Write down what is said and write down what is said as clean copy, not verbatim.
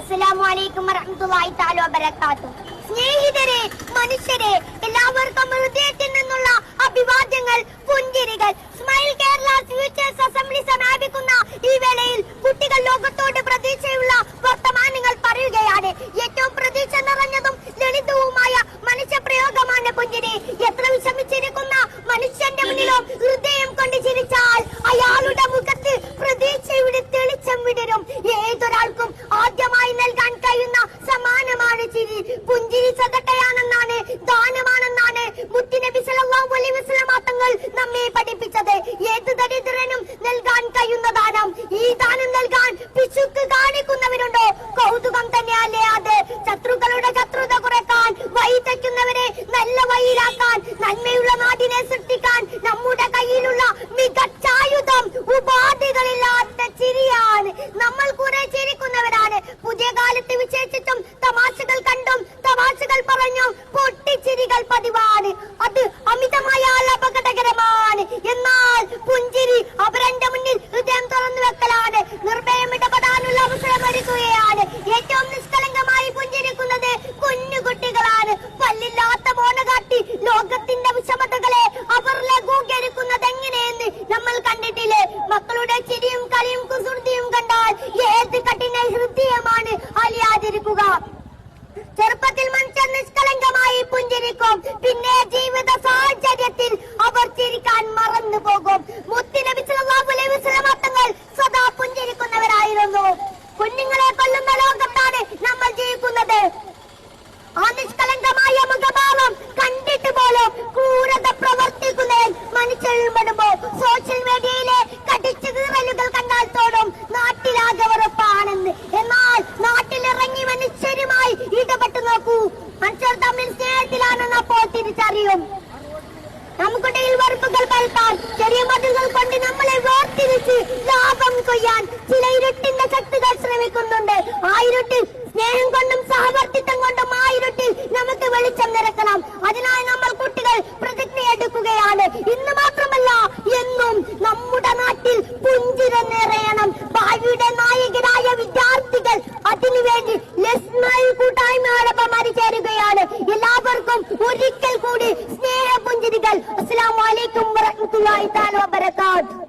അസ്സലാമു അലൈക്കും വറഹ്മത്തുള്ളാഹി തആല വബറകാതുഹു. സ്നേഹിതരെ, മനുഷ്യരെ, എല്ലാവർക്കും ഹൃദയത്തിൽ നിന്നുള്ള അഭിവാദ്യങ്ങൾ, പുഞ്ചിരികൾ. സ്മൈൽ കേരള ഫ്യൂച്ചേഴ്സ് അസംബ്ലി സമാപിക്കുന്ന ഈ വേളയിൽ കുട്ടികൾ ലോകത്തോട് പ്രതീക്ഷയുള്ള വർത്തമാനങ്ങൾ പറയുകയാണ്. ഏറ്റവും പ്രതീക്ഷ നിറഞ്ഞതും ലളിതവുമായ മനുഷ്യപ്രയോഗമാണ് പുഞ്ചിരി. എത്ര വിഷമിച്ചിരിക്കുന്ന മനുഷ്യന്റെ മുന്നിലും ഹൃദയം കൊണ്ട് ചിരിച്ചാൽ അയാളുടെ മുഖത്ത് പ്രതീക്ഷയുടെ തെളിച്ചം വിടരും. ഏതൊരാൾക്കും ആദ്യമായി നൽകാൻ കഴിയുന്ന സമ്മാനമാണ് ചിരി. പുഞ്ചിരി സദഖയാണെന്നാണ്, ദാനമാണെന്നാണ് മുത്തുനബി സല്ലല്ലാഹു അലൈഹി വസല്ലം തങ്ങൾ നമ്മെ പഠിപ്പിച്ചത്. ഏത് ദരിദ്രനും നൽകാൻ കഴിയുന്ന ദാനം. ഈ ദാനം നൽകാൻ പിശുക്ക് കാണിക്കുന്നവരുണ്ടോ? കൗതുകം തന്നെയല്ലേ അത്. ശത്രുക്കളുടെ ശത്രുത കുറയ്ക്കാൻ, വഴി തെറ്റുന്നവരെ നല്ല വഴിയിലാക്കാൻ, നന്മയുള്ള നാടിനെ സൃഷ്ടിക്കാൻ നമ്മുടെ കയ്യിലുള്ള മികച്ചായുധം ഉപാധികളില്ലാത്ത ചിരിയാണ്. നമ്മൾ കുറെ ചിരിക്കുന്നവരാണ്. പുതിയ കാലത്ത് വിശേഷിച്ചും തമാശകൾ കണ്ടും തമാശകൾ പറഞ്ഞും പൊട്ടിച്ചിരികൾ പതിവാണ്. അത് അമിതമായാൽ അപകടകരമാണ്. എന്നാൽ പുഞ്ചിരി അവരന്റെ മുന്നിൽ ഹൃദയം തുറന്നു വെക്കലാണ്. നിർഭയം ഇടപെടാനുള്ള അവസരം ഒരുക്കുകയാണ്. ഏറ്റവും നിഷ്കളങ്കമായി പുഞ്ചിരിക്കുന്നത് കുഞ്ഞുകുട്ടികളാണ്. പല്ലില്ലാത്ത മോണ കാട്ടി ലോകത്തിന്റെ വിഷമതകളെ അവർ ലഘൂകരിക്കുന്നത് എങ്ങനെയെന്ന് നമ്മൾ കണ്ടിട്ടില്ലേ? മക്കളുടെ ചിരിയും കളിയും കുസൃതിയും കണ്ടാൽ ഏത് കഠിന ഹൃദയമാണ് അലിയാതിരിക്കുക. ചെറുപ്പത്തിൽ മനുഷ്യൻ നിഷ്കളങ്കമായി പുഞ്ചിരിക്കും. പിന്നെ ജീവിത സാഹചര്യത്തിൽ അവർ ചിരിക്കാൻ മറന്നു പോകും. മുത്തുനബി സല്ലല്ലാഹു അലൈഹി വസല്ലം തങ്ങൾ സദാ പുഞ്ചിരിക്കുന്നവരായിരുന്നു. കുഞ്ഞുങ്ങളെ കൊല്ലുന്ന ലോകത്താണ് നമ്മൾ ജീവിക്കുന്നത്. ആ നിഷ്കളങ്കമായ മുഖഭാവം കണ്ടിട്ട് പോലും ക്രൂരത പ്രവർത്തിക്കുന്നതിൽ മനുഷ്യരിൽ പെടുമ്പോൾ സോഷ്യൽ മീഡിയയിലെ കടിച്ചു കീറലുകൾ കണ്ടാൽ തോടും നാട്ടിലാകെ ഉറപ്പാണെന്ന്. എന്നാൽ നാട്ടിലിറങ്ങി മനുഷ്യരുമായി ഇടപെട്ട് നോക്കൂ. മനുഷ്യർ തമ്മിൽ സ്നേഹത്തിലാണെന്ന് അപ്പോൾ തിരിച്ചറിയും. നമുക്കിടയിൽ വെറുപ്പുകൾ പരത്താൻ, ചെറിയ മതിലുകൾ കൊണ്ട് നമ്മളെ വേർതിരിച്ച് ലാഭം കൊയ്യാൻ ചില ഇരുട്ടിന്റെ ശക്തികൾ ശ്രമിക്കുന്നുണ്ട്. ആ ഇരുട്ടിൽ സ്നേഹം കൊണ്ടും സഹവർത്തിത്വം കൊണ്ടും ആ ഇരുട്ടിൽ നമുക്ക് വെളിച്ചം നിറക്കണം. അതിനായി നമ്മൾ കുട്ടികൾ പ്രതിജ്ഞയെടുക്കുകയാണ്. ഇന്ന് മാത്രമല്ല എന്നും നമ്മുടെ നാട്ടിൽ പുഞ്ചിരി നിറയണം. ഭാവിയുടെ നായകരായ വിദ്യാർത്ഥികൾ അതിനുവേണ്ടി കൂട്ടായ്മയോടൊപ്പം അണിചേരുകയാണ്. എല്ലാവർക്കും ഒരിക്കൽ കൂടി സ്നേഹ പുഞ്ചിരികൾ. അസ്സലാമു അലൈക്കും വറഹ്മത്തുള്ളാഹി തആല വബറകാതുഹു.